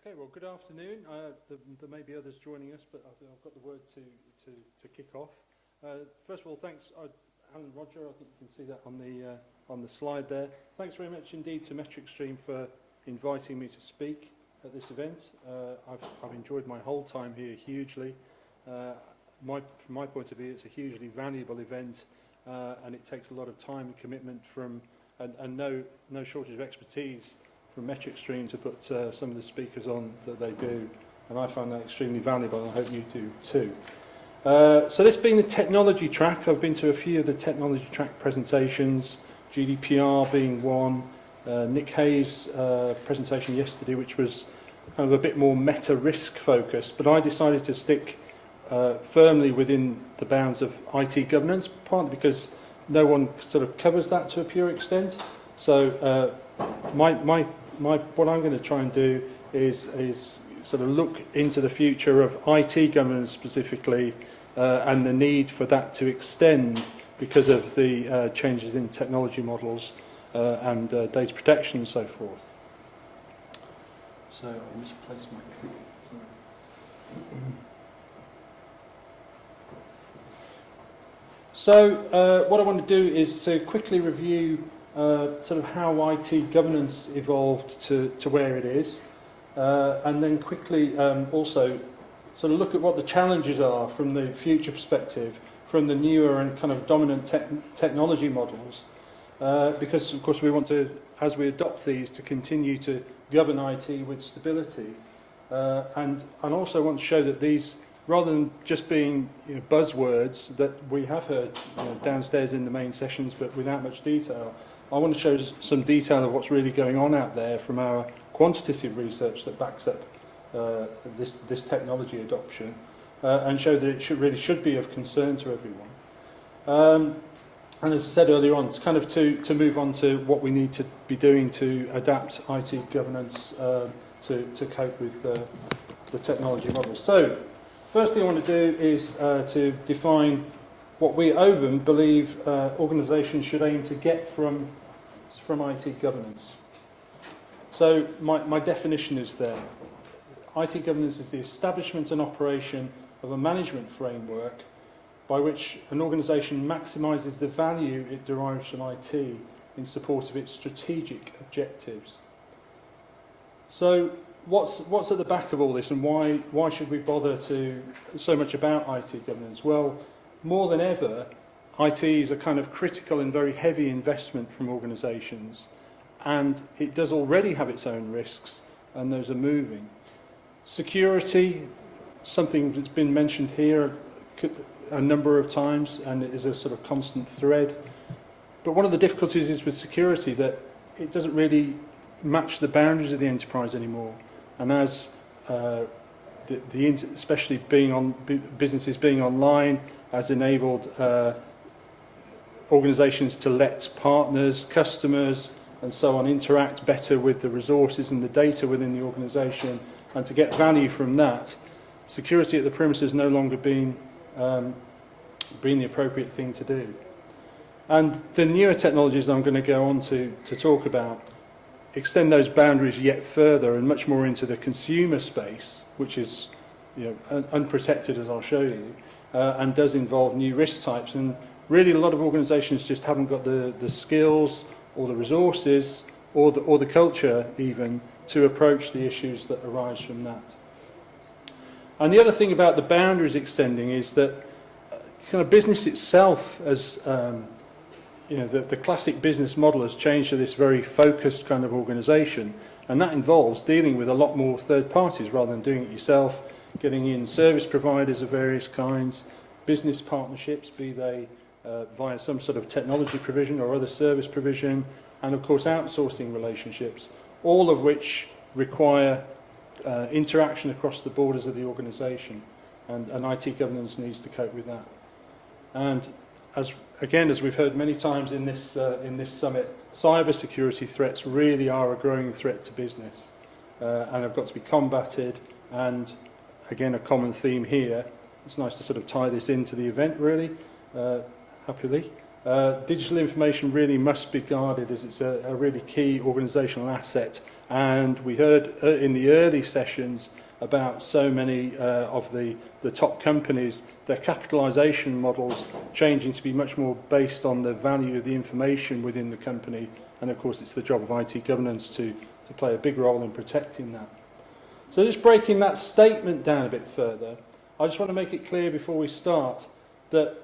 Okay, well, good afternoon. There may be others joining us, but I've got the word to kick off. First of all, thanks, Alan Rodger. I think you can see that on the slide there. Thanks very much indeed to MetricStream for inviting me to speak at this event. I've enjoyed my whole time here hugely. From my point of view, it's a hugely valuable event, and it takes a lot of time and commitment and no shortage of expertise from MetricStream to put some of the speakers on that they do, and I find that extremely valuable, and I hope you do too. So this being the technology track, I've been to a few of the technology track presentations, GDPR being one, Nick Hayes' presentation yesterday, which was kind of a bit more meta-risk focused, but I decided to stick firmly within the bounds of IT governance, partly because no one sort of covers that to a pure extent. So what I'm going to try and do is sort of look into the future of IT governance specifically, and the need for that to extend because of the changes in technology models and data protection and so forth. So I misplaced my clip. So what I want to do is to quickly review sort of how IT governance evolved to where it is, and then quickly also sort of look at what the challenges are from the future perspective, from the newer and kind of dominant technology models, because of course we want to, as we adopt these, to continue to govern IT with stability, and also want to show that these, rather than just being buzzwords that we have heard downstairs in the main sessions but without much detail, I want to show some detail of what's really going on out there from our quantitative research that backs up this technology adoption, and show that it really should be of concern to everyone. And as I said earlier on, it's kind of to move on to what we need to be doing to adapt IT governance to cope with the technology models. So, first thing I want to do is to define what we at Ovum believe organisations should aim to get from IT governance. So my definition is there. IT governance is the establishment and operation of a management framework by which an organisation maximises the value it derives from IT in support of its strategic objectives. So what's at the back of all this, and why should we bother to so much about IT governance? Well, more than ever, IT is a kind of critical and very heavy investment from organisations, and it does already have its own risks, and those are moving. Security, something that's been mentioned here a number of times, and it is a sort of constant thread. But one of the difficulties is with security that it doesn't really match the boundaries of the enterprise anymore. And as especially businesses being online, has enabled organisations to let partners, customers, and so on interact better with the resources and the data within the organisation, and to get value from that, security at the premises no longer being the appropriate thing to do. And the newer technologies that I'm going to go on to talk about extend those boundaries yet further and much more into the consumer space, which is unprotected, as I'll show you, and does involve new risk types. And really a lot of organisations just haven't got the skills or the resources or the culture even to approach the issues that arise from that. And the other thing about the boundaries extending is that kind of business itself, as the classic business model has changed to this very focused kind of organisation, and that involves dealing with a lot more third parties rather than doing it yourself, getting in service providers of various kinds, business partnerships, be they via some sort of technology provision or other service provision, and of course outsourcing relationships, all of which require interaction across the borders of the organisation, and IT governance needs to cope with that. And as we've heard many times in this summit, cyber security threats really are a growing threat to business, and have got to be combated. And again, a common theme here. It's nice to sort of tie this into the event, really, happily. Digital information really must be guarded as it's a really key organisational asset. And we heard in the early sessions about so many of the top companies, their capitalisation models changing to be much more based on the value of the information within the company. And of course, it's the job of IT governance to play a big role in protecting that. So just breaking that statement down a bit further, I just want to make it clear before we start that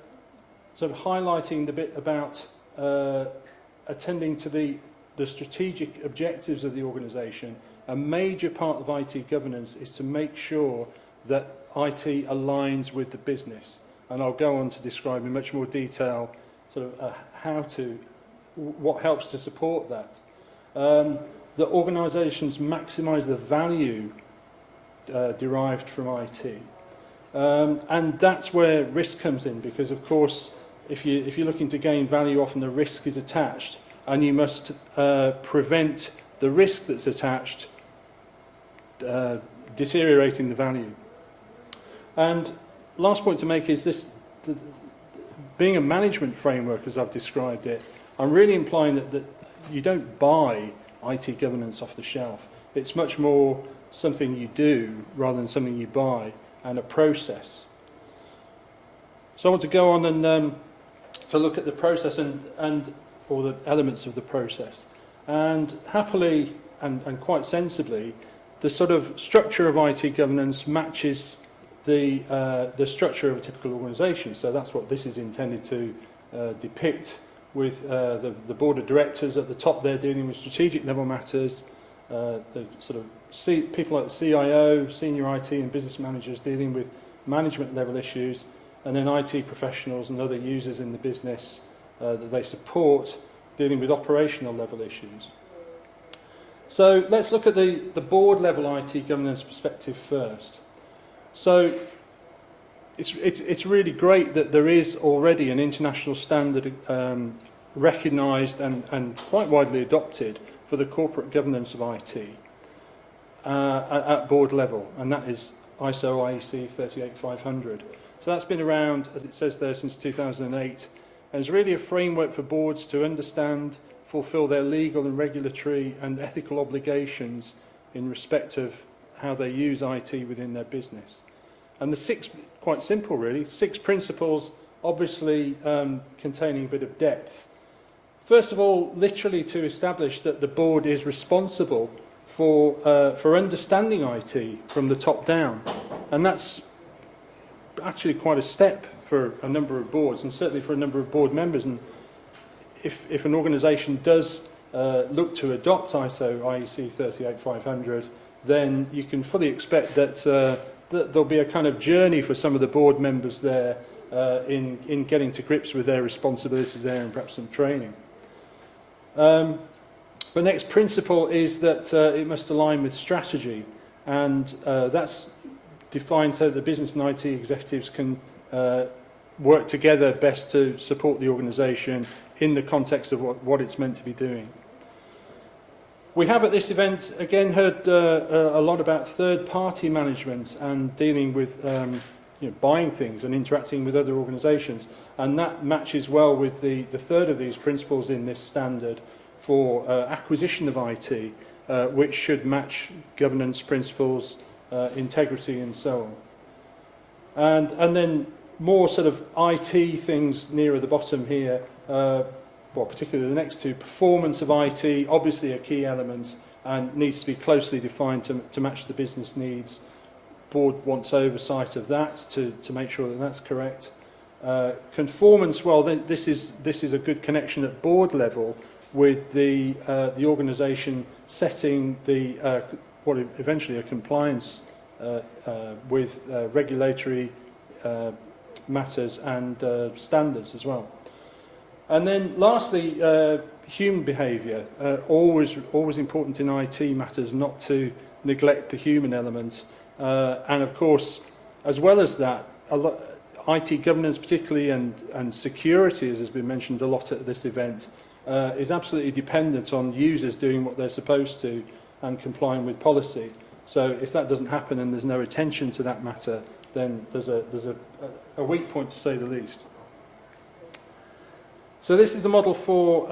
sort of highlighting the bit about attending to the strategic objectives of the organisation, a major part of IT governance is to make sure that IT aligns with the business. And I'll go on to describe in much more detail sort of what helps to support that. That organisations maximise the value derived from IT. And that's where risk comes in, because of course if you're looking to gain value, often the risk is attached, and you must prevent the risk that's attached deteriorating the value. And last point to make is this, being a management framework as I've described it, I'm really implying that you don't buy IT governance off the shelf. It's much more something you do rather than something you buy, and a process. So I want to go on and to look at the process or the elements of the process. And happily and quite sensibly, the sort of structure of IT governance matches the structure of a typical organisation. So that's what this is intended to depict, with the board of directors at the top there dealing with strategic level matters, the sort of people like the CIO, senior IT and business managers dealing with management level issues, and then IT professionals and other users in the business that they support dealing with operational level issues. So let's look at the board level IT governance perspective first. So it's really great that there is already an international standard recognised and quite widely adopted for the corporate governance of IT at board level, and that is ISO IEC 38500. So that's been around, as it says there, since 2008, and is really a framework for boards to understand, fulfil their legal and regulatory and ethical obligations in respect of how they use IT within their business. And the six, quite simple really, 6 principles, obviously containing a bit of depth. First of all, literally to establish that the board is responsible for understanding IT from the top down. And that's actually quite a step for a number of boards, and certainly for a number of board members. And if an organisation does look to adopt ISO IEC 38500, then you can fully expect that there'll be a kind of journey for some of the board members there in getting to grips with their responsibilities there, and perhaps some training. The next principle is that it must align with strategy, and that's defined so that the business and IT executives can work together best to support the organisation in the context of what it's meant to be doing. We have at this event again heard a lot about third-party management and dealing with buying things and interacting with other organisations, and that matches well with the third of these principles in this standard for acquisition of IT, which should match governance principles, integrity and so on. And then more sort of IT things nearer the bottom here, well, particularly the next two. Performance of IT, obviously a key element, and needs to be closely defined to match the business needs. Board wants oversight of that to make sure that that's correct. Conformance, well, this is a good connection at board level with the organisation setting what eventually a compliance with regulatory matters and standards as well. And then lastly, human behaviour. Always important in IT matters not to neglect the human element. And of course, as well as that, IT governance particularly and security, as has been mentioned a lot at this event, is absolutely dependent on users doing what they're supposed to and complying with policy. So if that doesn't happen and there's no attention to that matter, then there's a weak point, to say the least. So this is the model for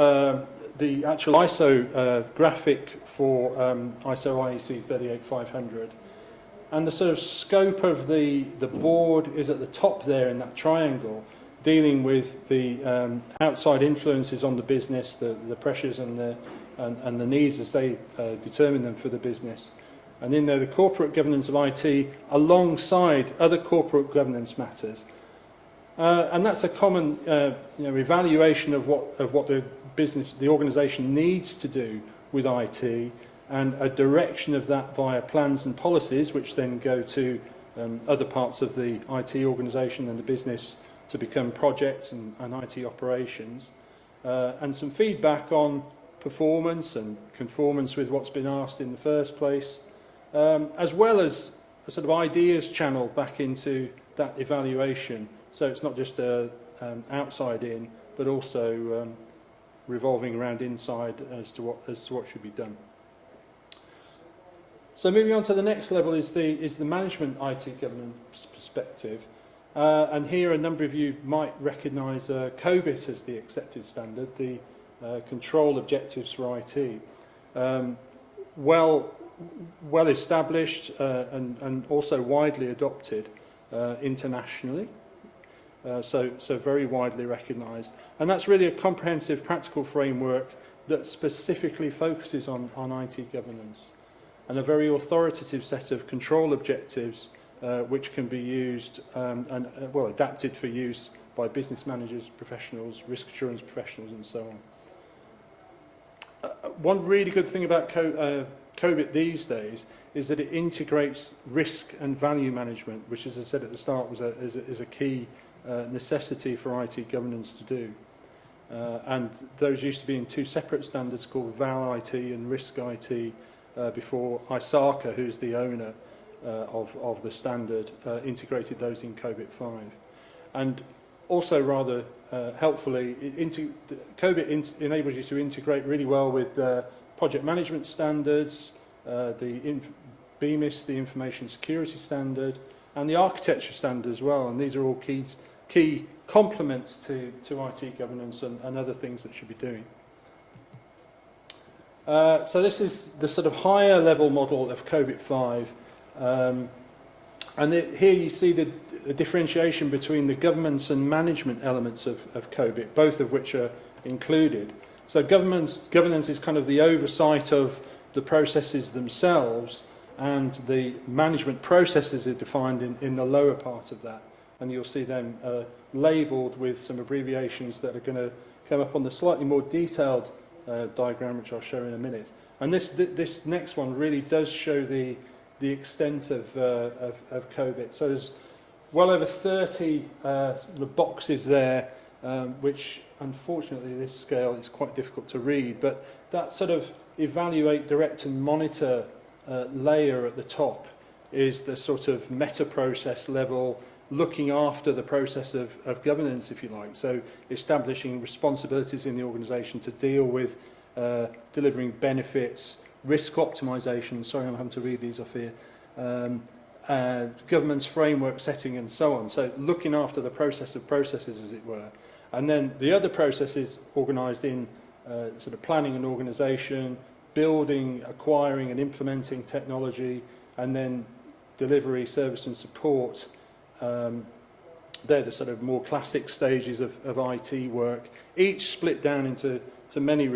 the actual ISO graphic for ISO IEC 38500. And the sort of scope of the board is at the top there in that triangle, dealing with the outside influences on the business, the pressures and the needs as they determine them for the business. And in there, the corporate governance of IT alongside other corporate governance matters. And that's a common evaluation of what the organisation needs to do with IT, and a direction of that via plans and policies, which then go to other parts of the IT organisation and the business to become projects and IT operations, and some feedback on performance and conformance with what's been asked in the first place, as well as a sort of ideas channel back into that evaluation. So it's not just outside in, but also revolving around inside as to what should be done. So moving on to the next level is the management IT governance perspective, and here a number of you might recognise COBIT as the accepted standard, the control objectives for IT, well established and also widely adopted internationally. So very widely recognised. And that's really a comprehensive practical framework that specifically focuses on IT governance, and a very authoritative set of control objectives which can be used adapted for use by business managers, professionals, risk assurance professionals and so on. One really good thing about COBIT these days is that it integrates risk and value management, which, as I said at the start, is a key necessity for IT governance to do. And those used to be in two separate standards called Val IT and Risk IT before ISARCA, who's the owner of the standard, integrated those in COBIT 5. And also rather helpfully, COBIT enables you to integrate really well with project management standards, the BMIS, the Information Security Standard, and the architecture standard as well. And these are all key complements to IT governance and other things that should be doing. So this is the sort of higher level model of COBIT 5. Here you see the differentiation between the governance and management elements of COBIT, both of which are included. So governance is kind of the oversight of the processes themselves, and the management processes are defined in the lower part of that. And you'll see them labelled with some abbreviations that are going to come up on the slightly more detailed diagram, which I'll show in a minute. And this next one really does show the extent of COBIT. So there's well over 30 boxes there, which unfortunately this scale is quite difficult to read, but that sort of evaluate, direct and monitor layer at the top is the sort of meta-process level, looking after the process of governance, if you like. So establishing responsibilities in the organisation to deal with delivering benefits, risk optimisation, sorry I'm having to read these off here, governance framework setting and so on. So looking after the process of processes, as it were. And then the other processes organised in sort of planning and organisation, building, acquiring and implementing technology, and then delivery, service and support. They're the sort of more classic stages of IT work, each split down into many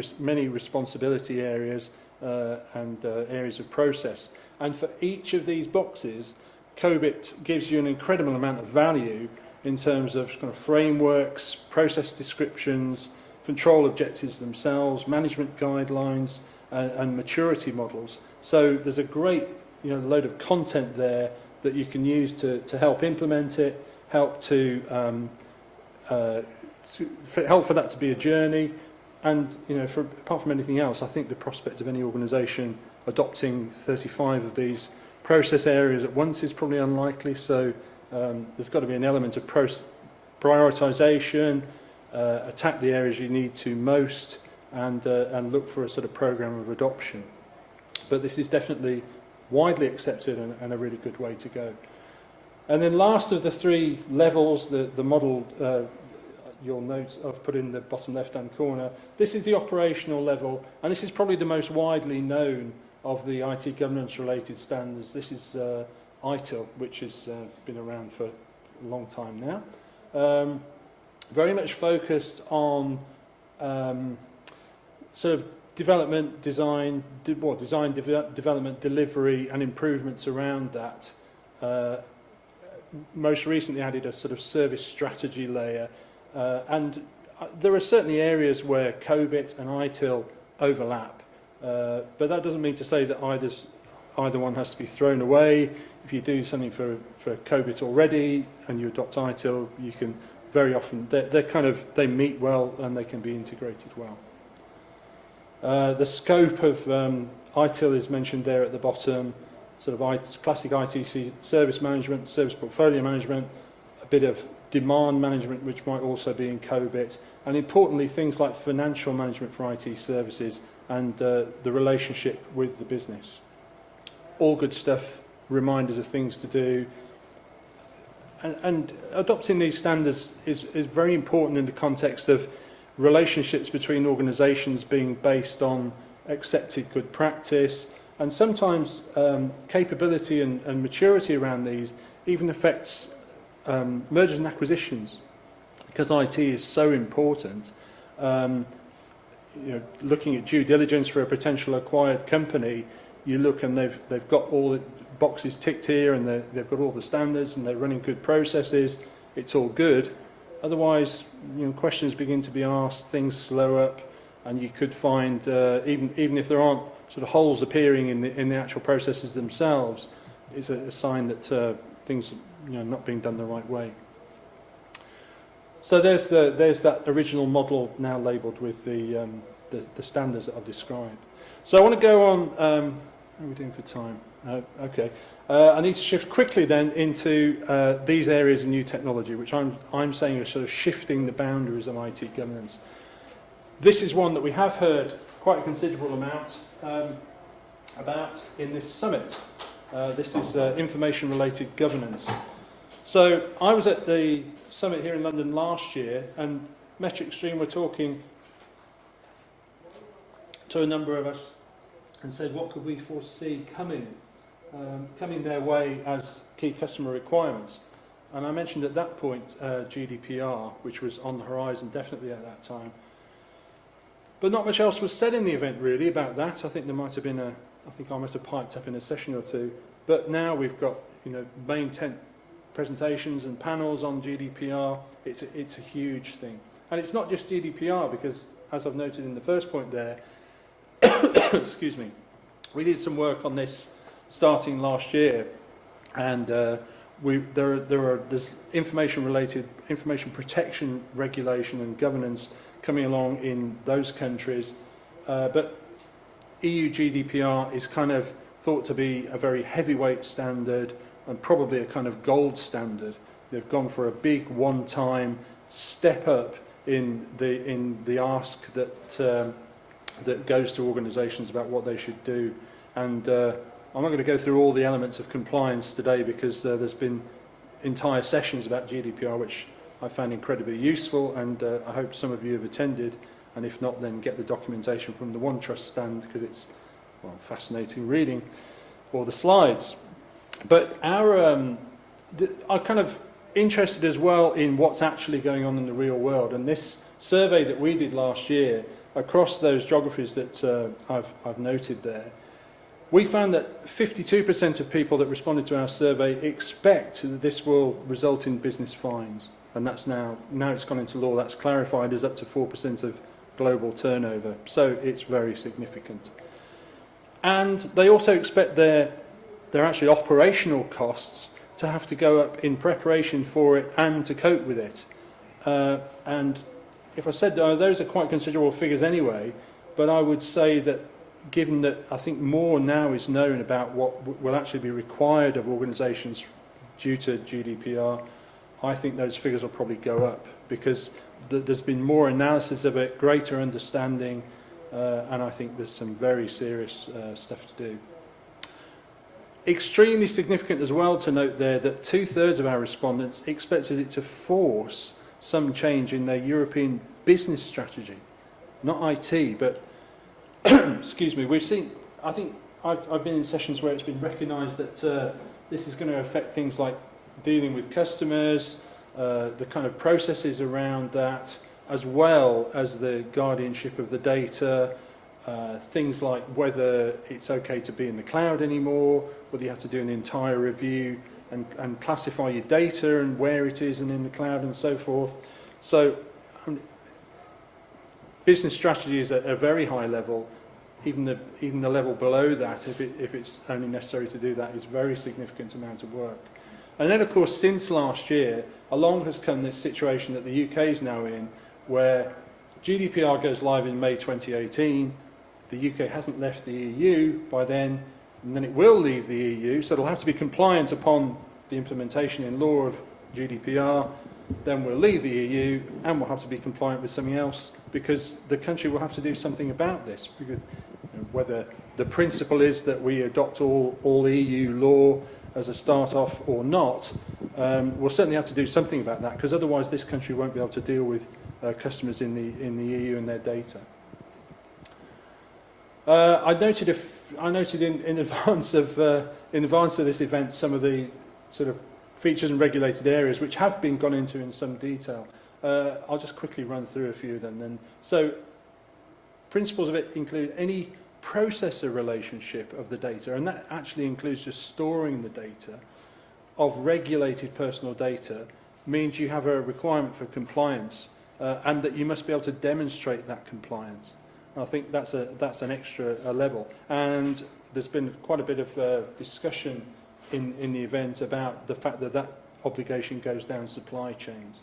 responsibility areas and areas of process. And for each of these boxes, COBIT gives you an incredible amount of value in terms of kind of frameworks, process descriptions, control objectives themselves, management guidelines, and maturity models. So there's a great load of content there that you can use to help implement it, help for that to be a journey, and apart from anything else, I think the prospect of any organisation adopting 35 of these process areas at once is probably unlikely. So there's got to be an element of prioritisation, attack the areas you need to most, and look for a sort of programme of adoption. But this is definitely widely accepted and a really good way to go. And then last of the three levels, the model you'll note I've put in the bottom left-hand corner. This is the operational level, and this is probably the most widely known of the IT governance-related standards. This is ITIL, which has been around for a long time now. Very much focused on sort of development, development, delivery, and improvements around that. Most recently added a sort of service strategy layer, and there are certainly areas where COBIT and ITIL overlap, but that doesn't mean to say that either one has to be thrown away. If you do something for COBIT already and you adopt ITIL, you can very often, they meet well and they can be integrated well. The scope of ITIL is mentioned there at the bottom, sort of classic ITC service management, service portfolio management, a bit of demand management, which might also be in COBIT, and importantly things like financial management for IT services and the relationship with the business. All good stuff, reminders of things to do. And adopting these standards is very important in the context of relationships between organisations being based on accepted good practice, and sometimes capability and maturity around these even affects mergers and acquisitions, because IT is so important. Looking at due diligence for a potential acquired company, you look and they've got all the boxes ticked here, and they've got all the standards, and they're running good processes. It's all good. Otherwise, questions begin to be asked, things slow up, and you could find even if there aren't sort of holes appearing in the actual processes themselves, it's a sign that things not being done the right way. So there's that original model now labelled with the standards that I've described. So I want to go on. How are we doing for time? Okay. I need to shift quickly then into these areas of new technology, which I'm saying are sort of shifting the boundaries of IT governance. This is one that we have heard quite a considerable amount about in this summit. This is information-related governance. So I was at the summit here in London last year, and Metric Stream were talking to a number of us and said, what could we foresee coming their way as key customer requirements? And I mentioned at that point GDPR, which was on the horizon definitely at that time. But not much else was said in the event really about that. I think there might have been I think I might have piped up in a session or two. But now we've got main tent presentations and panels on GDPR. It's a huge thing. And it's not just GDPR, because as I've noted in the first point there, excuse me, we did some work on this starting last year, and there's information protection regulation and governance coming along in those countries, but EU GDPR is kind of thought to be a very heavyweight standard and probably a kind of gold standard. They've gone for a big one-time step up in the ask that goes to organisations about what they should do. And I'm not going to go through all the elements of compliance today, because there's been entire sessions about GDPR which I found incredibly useful, and I hope some of you have attended, and if not, then get the documentation from the OneTrust stand, because it's fascinating reading, or the slides. But I'm kind of interested as well in what's actually going on in the real world, and this survey that we did last year across those geographies that I've noted there, we found that 52% of people that responded to our survey expect that this will result in business fines, and that's now it's gone into law. That's clarified as up to 4% of global turnover, so it's very significant. And they also expect their actually operational costs to have to go up in preparation for it and to cope with it. And if I said those are quite considerable figures anyway, but I would say that given that I think more now is known about what will actually be required of organisations due to GDPR, I think those figures will probably go up, because there's been more analysis of it, greater understanding, and I think there's some very serious stuff to do. Extremely significant as well to note there that 2/3 of our respondents expected it to force some change in their European business strategy, not IT, but excuse me, we've seen, I think I've been in sessions where it's been recognised that this is going to affect things like dealing with customers, the kind of processes around that, as well as the guardianship of the data, things like whether it's okay to be in the cloud anymore, whether you have to do an entire review and classify your data and where it is and in the cloud and so forth. So business strategy is at a very high level. Even the level below that, if it's only necessary to do that, is a very significant amount of work. And then, of course, since last year, along has come this situation that the UK is now in, where GDPR goes live in May 2018. The UK hasn't left the EU by then, and then it will leave the EU, so it'll have to be compliant upon the implementation in law of GDPR. Then we'll leave the EU, and we'll have to be compliant with something else, because the country will have to do something about this. Because whether the principle is that we adopt all EU law as a start-off or not, we'll certainly have to do something about that, because otherwise this country won't be able to deal with customers in the EU and their data. I noted in advance of this event some of the sort of features and regulated areas which have been gone into in some detail. I'll just quickly run through a few of them then. So principles of it include any processor relationship of the data, and that actually includes just storing the data of regulated personal data, means you have a requirement for compliance, and that you must be able to demonstrate that compliance. I think that's an extra level, and there's been quite a bit of discussion in the event about the fact that that obligation goes down supply chains.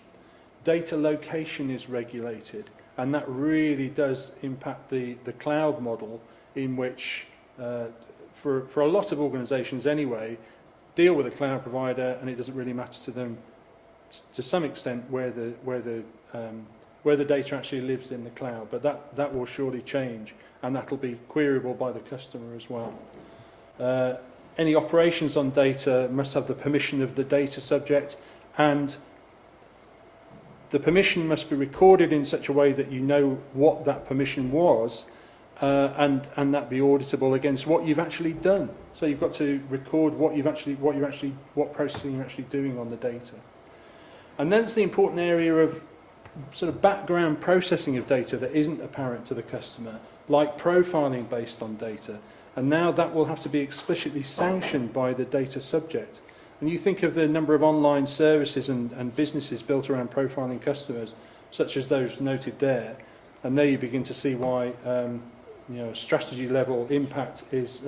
Data location is regulated, and that really does impact the cloud model, in which for a lot of organisations anyway, deal with a cloud provider, and it doesn't really matter to them to some extent where the data actually lives in the cloud, but that will surely change, and that'll be queryable by the customer as well. Any operations on data must have the permission of the data subject, and the permission must be recorded in such a way that you know what that permission was, and that be auditable against what you've actually done. So you've got to record what processing you're actually doing on the data. And then there's the important area of sort of background processing of data that isn't apparent to the customer, like profiling based on data. And now that will have to be explicitly sanctioned by the data subject. And you think of the number of online services and businesses built around profiling customers, such as those noted there, and there you begin to see why strategy level impact is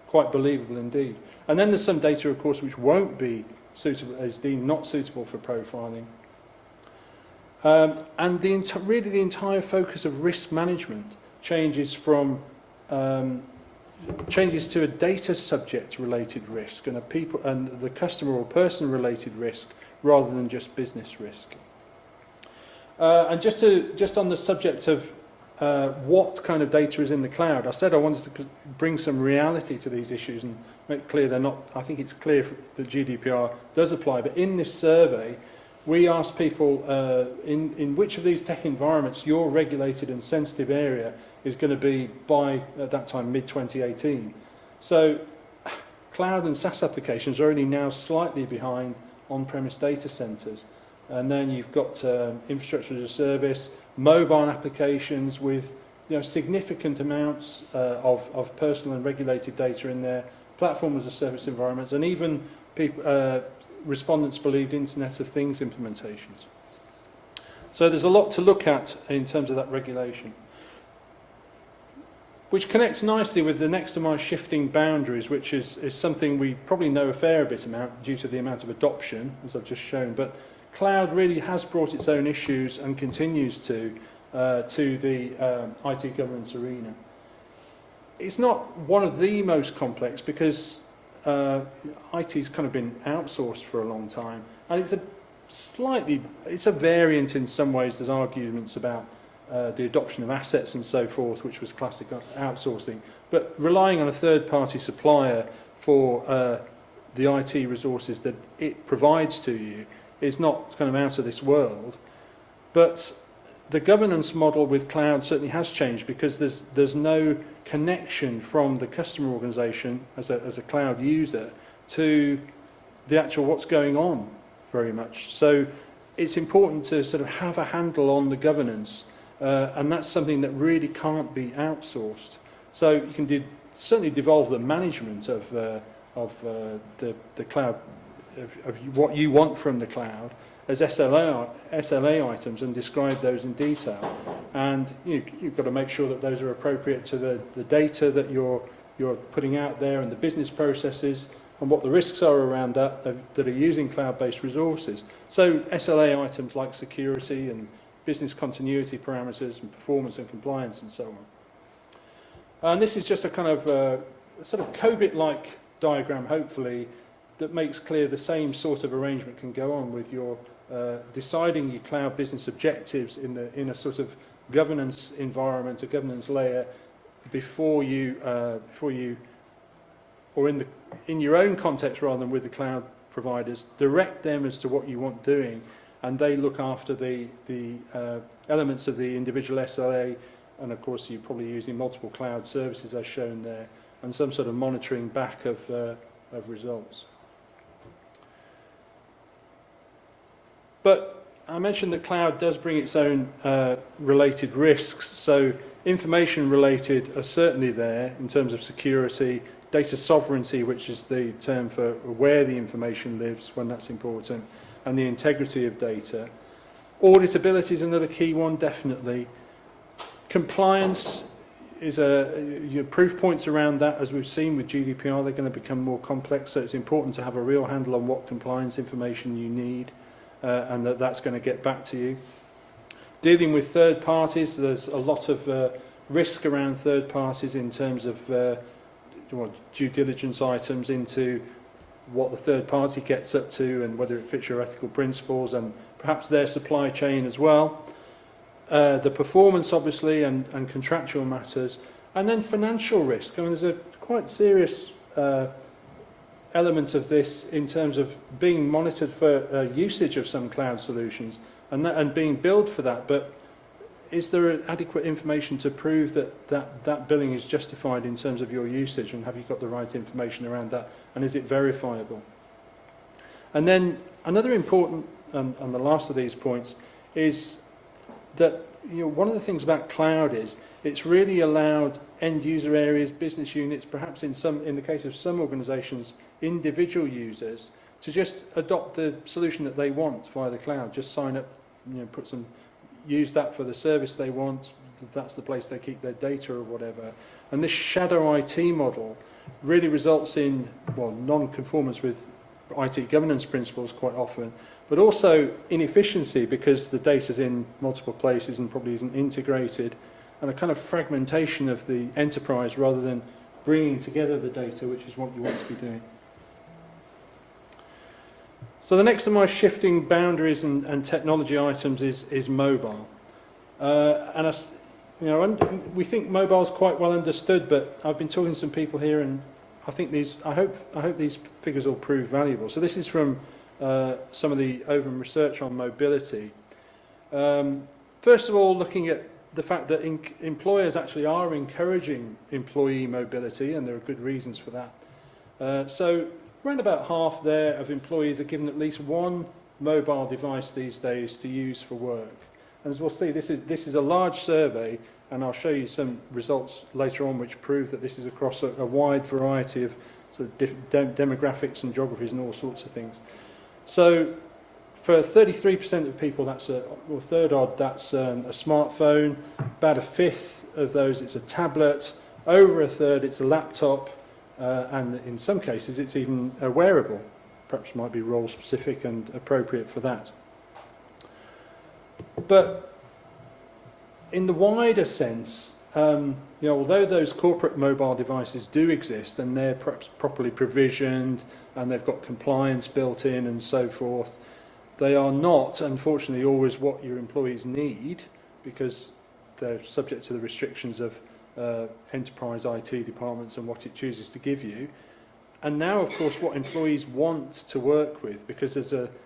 quite believable indeed. And then there's some data, of course, which won't be suitable, is deemed not suitable for profiling. And really the entire focus of risk management changes from changes to a data subject related risk and the customer or person related risk rather than just business risk. And just on the subject of what kind of data is in the cloud, I said I wanted to bring some reality to these issues and make clear they're not. I think it's clear that GDPR does apply, but in this survey we asked people in which of these tech environments your regulated and sensitive area is going to be by, at that time, mid-2018. So cloud and SaaS applications are only now slightly behind on-premise data centers. And then you've got infrastructure as a service, mobile applications with significant amounts of personal and regulated data in there, platform as a service environments, and even people, respondents believed Internet of Things implementations. So there's a lot to look at in terms of that regulation, which connects nicely with the next of my shifting boundaries, which is something we probably know a fair bit about due to the amount of adoption, as I've just shown. But cloud really has brought its own issues and continues to the IT governance arena. It's not one of the most complex because IT's kind of been outsourced for a long time, and it's a variant in some ways. There's arguments about the adoption of assets and so forth, which was classic outsourcing, but relying on a third-party supplier for the IT resources that it provides to you is not kind of out of this world. But the governance model with cloud certainly has changed, because there's no connection from the customer organisation as a cloud user to the actual what's going on very much. So it's important to sort of have a handle on the governance, and that's something that really can't be outsourced. So you can certainly devolve the management of the cloud, of what you want from the cloud, as SLA items, and describe those in detail. And you've got to make sure that those are appropriate to the data that you're putting out there, and the business processes, and what the risks are around that are using cloud-based resources. So SLA items like security and business continuity parameters and performance and compliance and so on. And this is just a kind of sort of COBIT-like diagram, hopefully, that makes clear the same sort of arrangement can go on with your deciding your cloud business objectives in a sort of governance environment, a governance layer, before you or in your own context rather than with the cloud providers, direct them as to what you want doing, and they look after the elements of the individual SLA, and of course you're probably using multiple cloud services as shown there, and some sort of monitoring back of results. But I mentioned that cloud does bring its own related risks, so information related are certainly there in terms of security, data sovereignty, which is the term for where the information lives when that's important, and the integrity of data. Auditability is another key one, definitely. Compliance is proof points around that, as we've seen with GDPR, they're going to become more complex, so it's important to have a real handle on what compliance information you need, and that's going to get back to you. Dealing with third parties, there's a lot of risk around third parties in terms of due diligence items into what the third party gets up to and whether it fits your ethical principles, and perhaps their supply chain as well. The performance, obviously, and contractual matters. And then financial risk. I mean, there's a quite serious element of this in terms of being monitored for usage of some cloud solutions and being billed for that. But is there adequate information to prove that billing is justified in terms of your usage, and have you got the right information around that, and is it verifiable? And then another important, and the last of these points, is that one of the things about cloud is it's really allowed end user areas, business units, perhaps in the case of some organisations, individual users, to just adopt the solution that they want via the cloud. Just sign up, use that for the service they want. That's the place they keep their data or whatever. And this shadow IT model really results in non-conformance with IT governance principles quite often, but also inefficiency because the data's in multiple places and probably isn't integrated, and a kind of fragmentation of the enterprise rather than bringing together the data, which is what you want to be doing. So the next of my shifting boundaries and technology items is mobile. We think mobile is quite well understood, but I've been talking to some people here, and I hope these figures will prove valuable. So this is from some of the Ovum research on mobility. First of all, looking at the fact that employers actually are encouraging employee mobility, and there are good reasons for that. So around about half there of employees are given at least one mobile device these days to use for work. And as we'll see, this is a large survey, and I'll show you some results later on which prove that this is across a wide variety of sort of different demographics and geographies and all sorts of things. So for 33% of people, that's or third odd, that's a smartphone. About a fifth of those, it's a tablet. Over a third, it's a laptop. And in some cases, it's even a wearable. Perhaps might be role specific and appropriate for that. But in the wider sense, although those corporate mobile devices do exist and they're perhaps properly provisioned and they've got compliance built in and so forth, they are not, unfortunately, always what your employees need, because they're subject to the restrictions of enterprise IT departments and what it chooses to give you. And now, of course, what employees want to work with, because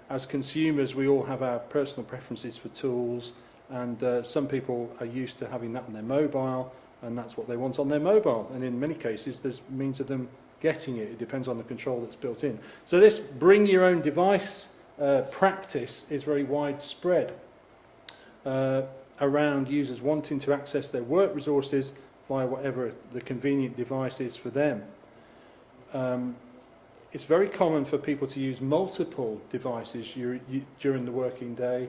as consumers, we all have our personal preferences for tools, and some people are used to having that on their mobile, and that's what they want on their mobile. And in many cases, there's means of them getting it. It depends on the control that's built in. So this bring your own device practice is very widespread around users wanting to access their work resources via whatever the convenient device is for them. It's very common for people to use multiple devices during the working day,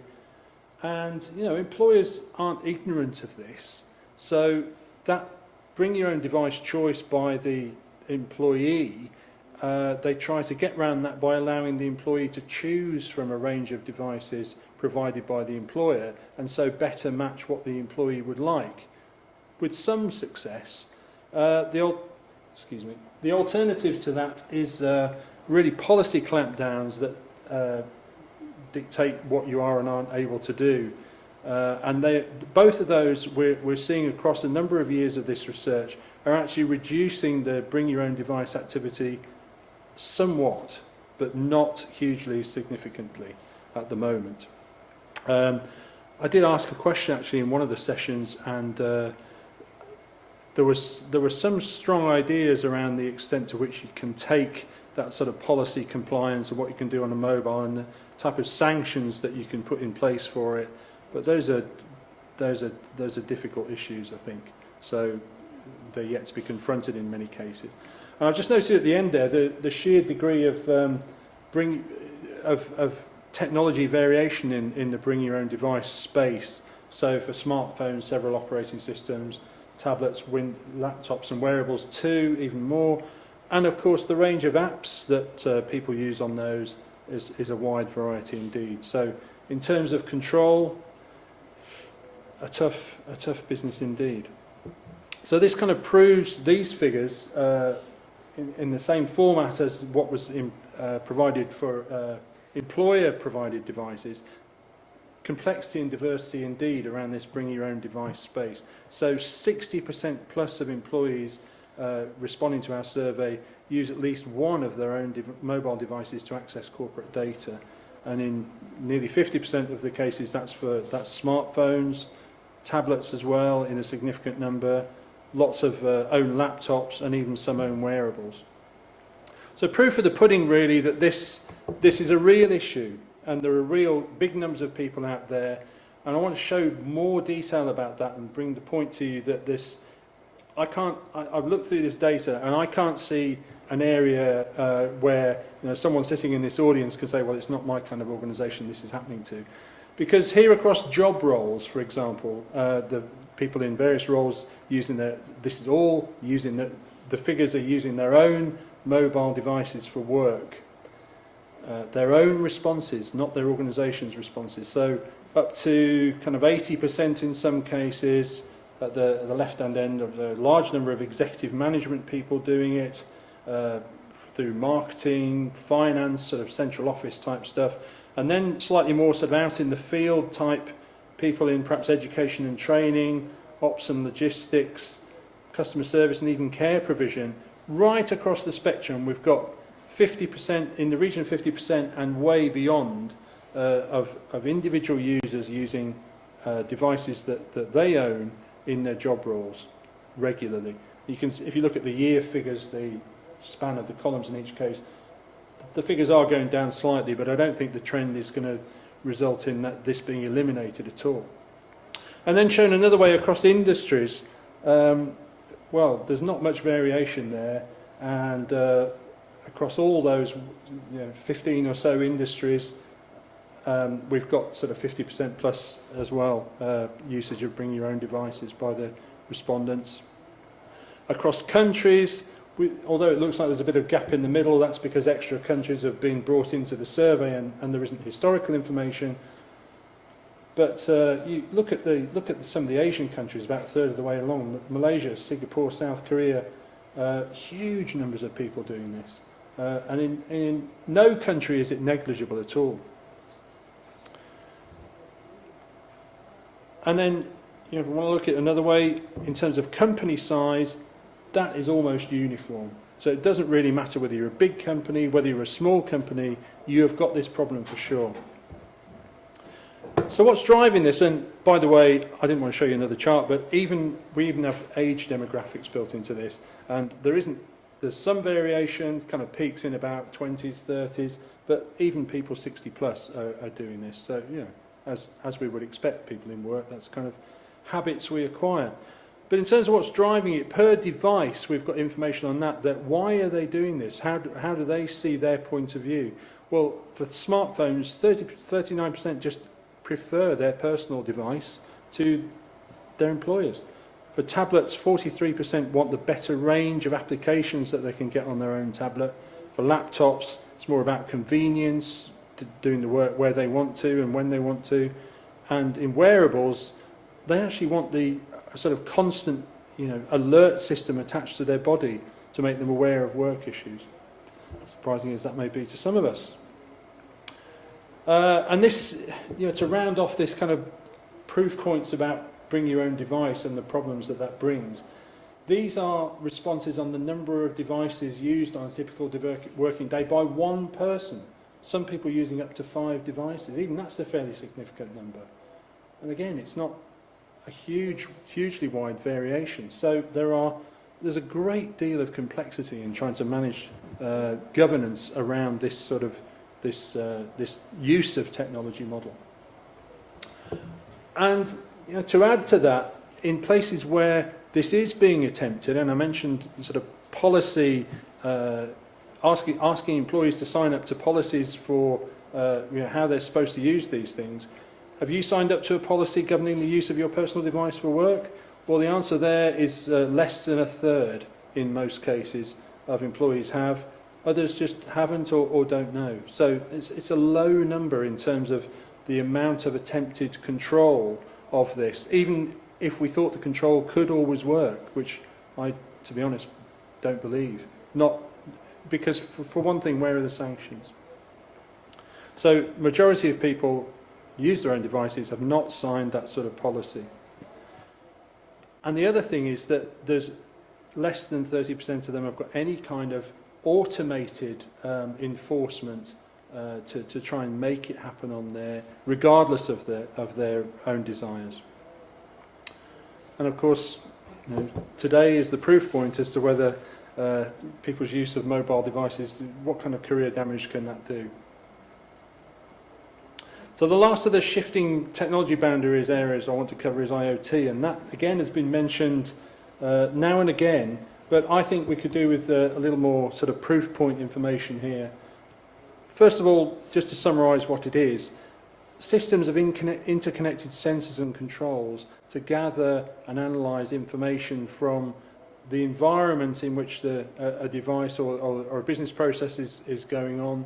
and employers aren't ignorant of this. So that bring your own device choice by the employee, they try to get around that by allowing the employee to choose from a range of devices provided by the employer, and so better match what the employee would like. With some success, the alternative to that is really policy clampdowns that dictate what you are and aren't able to do. And both of those we're seeing across a number of years of this research are actually reducing the bring your own device activity somewhat, but not hugely significantly at the moment. I did ask a question actually in one of the sessions, and there were some strong ideas around the extent to which you can take that sort of policy compliance and what you can do on a mobile and the type of sanctions that you can put in place for it. But those are difficult issues, I think. So they're yet to be confronted in many cases. And I've just noticed at the end there the sheer degree of technology variation in the bring your own device space. So for smartphones, several operating systems, tablets, laptops and wearables too, even more. And of course the range of apps that people use on those is a wide variety indeed. So in terms of control, a tough business indeed. So this kind of proves these figures in the same format as what was provided for employer-provided devices. Complexity and diversity indeed around this bring your own device space. So 60% plus of employees responding to our survey use at least one of their own mobile devices to access corporate data. And in nearly 50% of the cases that's smartphones, tablets as well in a significant number, lots of own laptops and even some own wearables. So proof of the pudding really that this is a real issue, and there are real big numbers of people out there, and I want to show more detail about that and bring the point to you that I've looked through this data and I can't see an area where someone sitting in this audience can say, well, it's not my kind of organisation this is happening to. Because here across job roles, for example, the people in various roles using the figures are using their own mobile devices for work. Their own responses, not their organisation's responses. So up to kind of 80% in some cases, at the left-hand end of a large number of executive management people doing it, through marketing, finance, sort of central office type stuff, and then slightly more sort of out in the field type people in perhaps education and training, ops and logistics, customer service and even care provision. Right across the spectrum we've got 50%, in the region of 50% and way beyond of individual users using devices that they own in their job roles regularly. You can, if you look at the year figures, the span of the columns in each case, the figures are going down slightly, but I don't think the trend is going to result in this being eliminated at all. And then shown another way across industries, well, there's not much variation there, and across all those 15 or so industries, we've got sort of 50% plus as well usage of bring your own devices by the respondents. Across countries, although it looks like there's a bit of gap in the middle, that's because extra countries have been brought into the survey and there isn't historical information. But you look at some of the Asian countries, about a third of the way along, Malaysia, Singapore, South Korea, huge numbers of people doing this. And in no country is it negligible at all. And then, if we want to look at another way, in terms of company size, that is almost uniform. So it doesn't really matter whether you're a big company, whether you're a small company, you have got this problem for sure. So what's driving this? And by the way, I didn't want to show you another chart, but we even have age demographics built into this. And there's some variation, kind of peaks in about 20s, 30s, but even people 60 plus are doing this. So, you know, as we would expect people in work, that's kind of habits we acquire. But in terms of what's driving it, per device, we've got information on that why are they doing this? How do they see their point of view? Well, for smartphones, 39% just prefer their personal device to their employers. For tablets, 43% want the better range of applications that they can get on their own tablet. For laptops, it's more about convenience, doing the work where they want to and when they want to. And in wearables, they actually want the sort of constant, you know, alert system attached to their body to make them aware of work issues. Surprising as that may be to some of us. And this, you know, to round off this kind of proof points about bring your own device and the problems that brings, these are responses on the number of devices used on a typical working day by one person. Some people using up to 5 devices. Even that's a fairly significant number. And again, it's not a hugely wide variation. So there's a great deal of complexity in trying to manage governance around this sort of this use of technology model. And you know, to add to that, in places where this is being attempted, and I mentioned sort of policy, asking employees to sign up to policies for you know, how they're supposed to use these things. Have you signed up to a policy governing the use of your personal device for work? Well, the answer there is less than a third in most cases of employees have. Others just haven't or don't know. So it's a low number in terms of the amount of attempted control of this, even if we thought the control could always work, which I, to be honest, don't believe. Not because, for one thing, where are the sanctions? So majority of people use their own devices, have not signed that sort of policy. And the other thing is that there's less than 30% of them have got any kind of automated enforcement to try and make it happen on there, regardless of their own desires. And of course, you know, today is the proof point as to whether people's use of mobile devices, what kind of career damage can that do? So the last of the shifting technology boundaries areas I want to cover is IoT, and that again has been mentioned now and again, but I think we could do with a little more sort of proof point information here. First of all, just to summarise what it is, systems of interconnected sensors and controls to gather and analyse information from the environment in which a device or a business process is going on,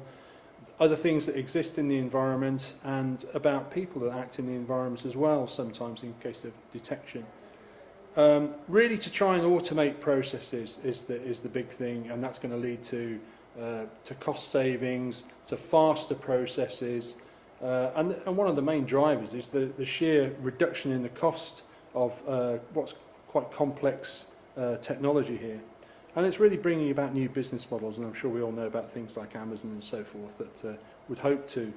other things that exist in the environment, and about people that act in the environment as well, sometimes in case of detection. Really to try and automate processes is the big thing, and that's going to lead to cost savings, to faster processes, and one of the main drivers is the sheer reduction in the cost of what's quite complex technology here. And it's really bringing about new business models, and I'm sure we all know about things like Amazon and so forth that would hope to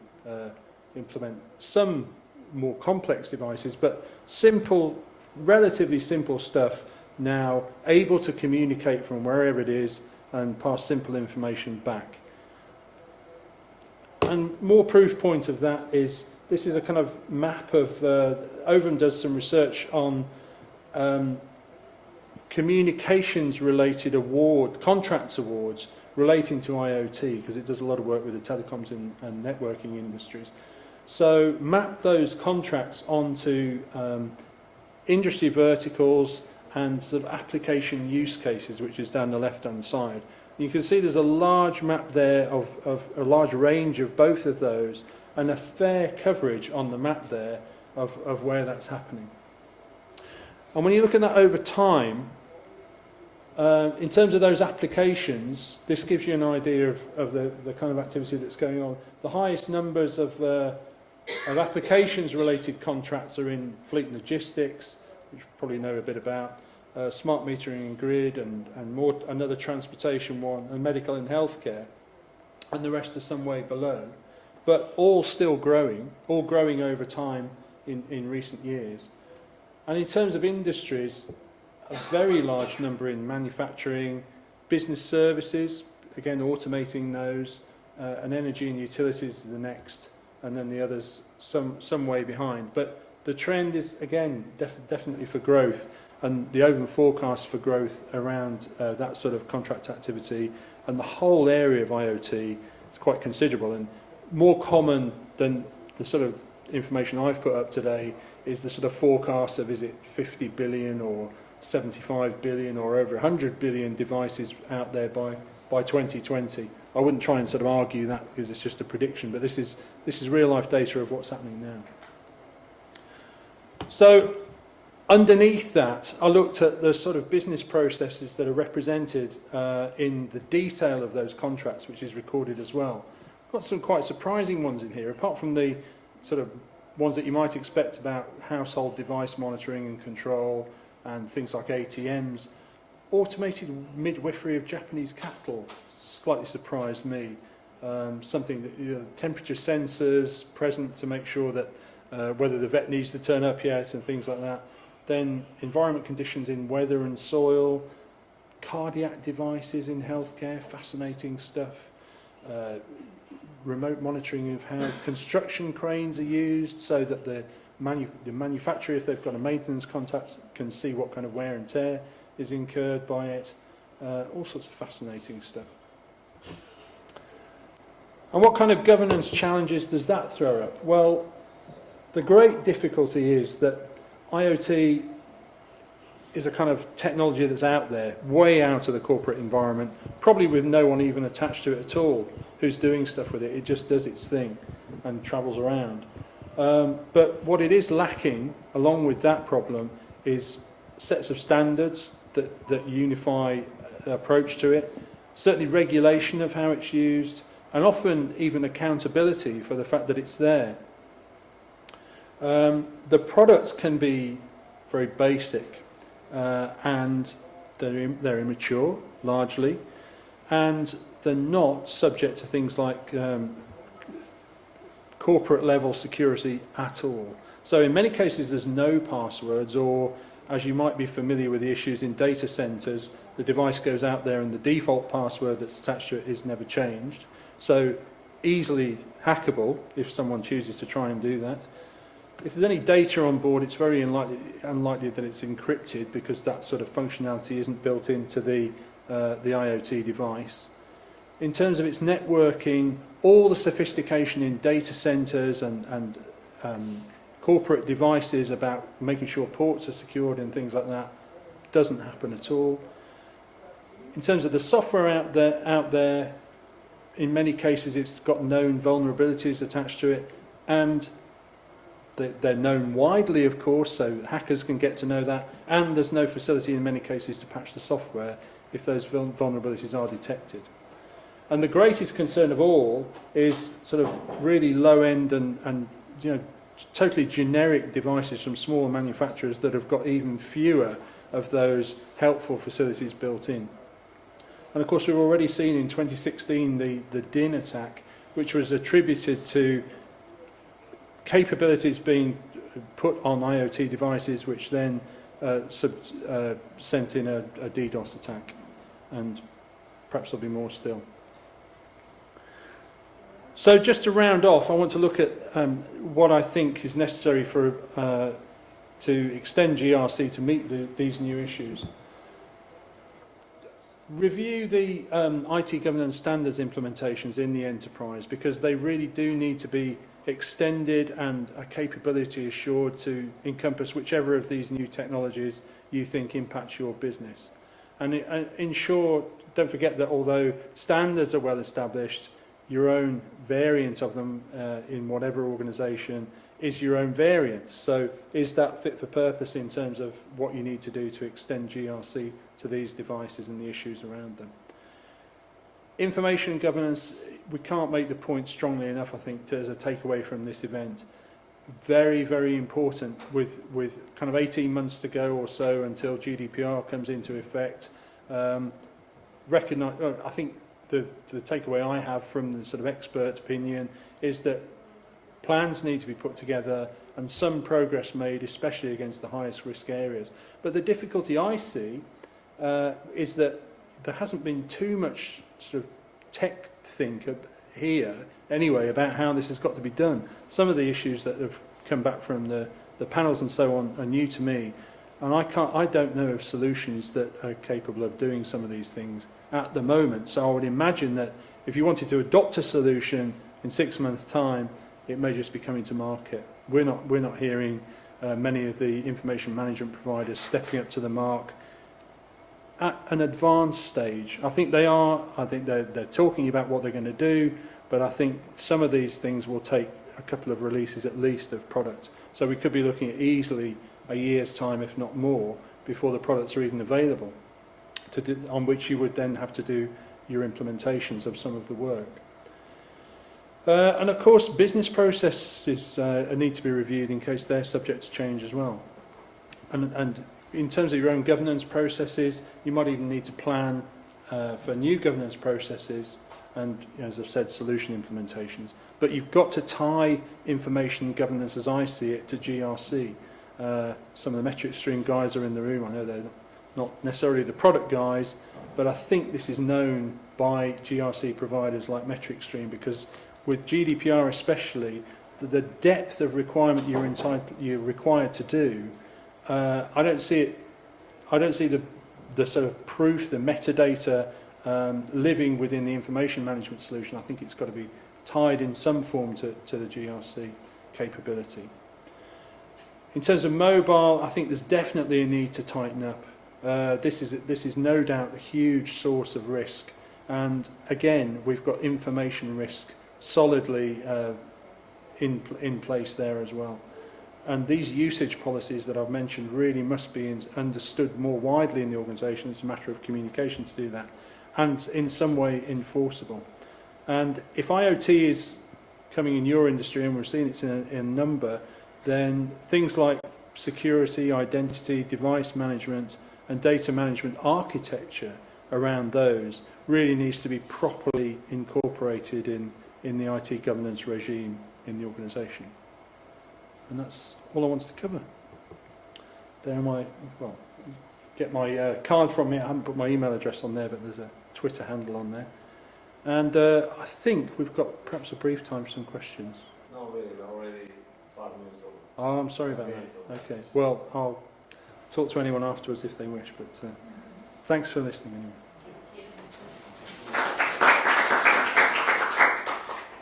implement some more complex devices, but simple, relatively simple stuff now, able to communicate from wherever it is and pass simple information back. And more proof point of that is, this is a kind of map of, Ovum does some research on communications related contracts awards relating to IoT, because it does a lot of work with the telecoms and networking industries. So map those contracts onto industry verticals and sort of application use cases, which is down the left-hand side. You can see there's a large map there of a large range of both of those, and a fair coverage on the map there of where that's happening. And when you look at that over time, in terms of those applications, this gives you an idea of the kind of activity that's going on. The highest numbers of applications-related contracts are in fleet and logistics, which you probably know a bit about. smart metering and grid, and more, another transportation one, and medical and healthcare, and the rest are some way below, but all still growing, all growing over time in recent years. And in terms of industries, a very large number in manufacturing, business services, again automating those, and energy and utilities is the next, and then the others some way behind. But the trend is, again, definitely for growth, and the Ovum forecast for growth around that sort of contract activity, and the whole area of IoT is quite considerable, and more common than the sort of information I've put up today is the sort of forecast of, is it 50 billion or 75 billion or over 100 billion devices out there by 2020. I wouldn't try and sort of argue that because it's just a prediction, but this is real life data of what's happening now. So underneath that, I looked at the sort of business processes that are represented in the detail of those contracts, which is recorded as well. I've got some quite surprising ones in here, apart from the sort of ones that you might expect about household device monitoring and control and things like ATMs. Automated midwifery of Japanese cattle slightly surprised me. Something that, you know, temperature sensors present to make sure that whether the vet needs to turn up yet and things like that. Then environment conditions in weather and soil, cardiac devices in healthcare, fascinating stuff. Remote monitoring of how construction cranes are used so that the manufacturer, if they've got a maintenance contact, can see what kind of wear and tear is incurred by it. All sorts of fascinating stuff. And what kind of governance challenges does that throw up? Well, the great difficulty is that IoT is a kind of technology that's out there, way out of the corporate environment, probably with no one even attached to it at all who's doing stuff with it. It just does its thing and travels around. But what it is lacking, along with that problem, is sets of standards that unify approach to it, certainly regulation of how it's used, and often even accountability for the fact that it's there. The products can be very basic, and they're immature, largely, and they're not subject to things like corporate level security at all. So in many cases there's no passwords, or as you might be familiar with the issues in data centers, the device goes out there and the default password that's attached to it is never changed. So easily hackable if someone chooses to try and do that. If there's any data on board, it's very unlikely that it's encrypted, because that sort of functionality isn't built into the IoT device. In terms of its networking, all the sophistication in data centers and corporate devices about making sure ports are secured and things like that doesn't happen at all. In terms of the software out there, in many cases it's got known vulnerabilities attached to it, and they're known widely, of course, so hackers can get to know that, and there's no facility in many cases to patch the software if those vulnerabilities are detected. And the greatest concern of all is sort of really low-end and you know, totally generic devices from smaller manufacturers that have got even fewer of those helpful facilities built in. And of course we've already seen in 2016 the DIN attack, which was attributed to capabilities being put on IoT devices, which then sent in a DDoS attack, and perhaps there'll be more still. So just to round off, I want to look at what I think is necessary for to extend GRC to meet these new issues. Review the IT governance standards implementations in the enterprise, because they really do need to be extended and a capability assured to encompass whichever of these new technologies you think impacts your business. And ensure, don't forget that although standards are well established, your own variant of them in whatever organisation is your own variant. So is that fit for purpose in terms of what you need to do to extend GRC to these devices and the issues around them? Information governance, we can't make the point strongly enough, I think, as a takeaway from this event. very, very important with kind of 18 months to go or so until GDPR comes into effect. I think the takeaway I have from the sort of expert opinion is that plans need to be put together and some progress made, especially against the highest risk areas. But the difficulty I see is that there hasn't been too much sort of tech think here anyway about how this has got to be done. Some of the issues that have come back from the panels and so on are new to me, and I don't know of solutions that are capable of doing some of these things at the moment. So I would imagine that if you wanted to adopt a solution in 6 months' time, it may just be coming to market. We're not hearing many of the information management providers stepping up to the mark at an advanced stage. I think they are. I think they're talking about what they're going to do, but I think some of these things will take a couple of releases at least of products. So we could be looking at easily a year's time, if not more, before the products are even available, on which you would then have to do your implementations of some of the work. And of course, business processes need to be reviewed in case they're subject to change as well. And in terms of your own governance processes, you might even need to plan for new governance processes and, as I've said, solution implementations. But you've got to tie information governance, as I see it, to GRC. Some of the metric stream guys are in the room. I know they're not necessarily the product guys, but I think this is known by GRC providers like metric stream, because with GDPR especially, the depth of requirement you're required to do, I don't see the sort of proof, the metadata living within the information management solution. I think it's got to be tied in some form to the GRC capability. In terms of mobile, I think there's definitely a need to tighten up. This is no doubt a huge source of risk, and again we've got information risk solidly in place there as well. And these usage policies that I've mentioned really must be understood more widely in the organisation. It's a matter of communication to do that, and in some way enforceable. And if IoT is coming in your industry, and we're seeing it's in a number, then things like security, identity, device management and data management architecture around those really needs to be properly incorporated in the IT governance regime in the organisation. And that's all I wanted to cover. There get my card from me. I haven't put my email address on there, but there's a Twitter handle on there. And I think we've got perhaps a brief time for some questions. No, really, we're already 5 minutes over. Oh, I'm sorry about that. Okay, well, I'll talk to anyone afterwards if they wish, but thanks for listening anyway.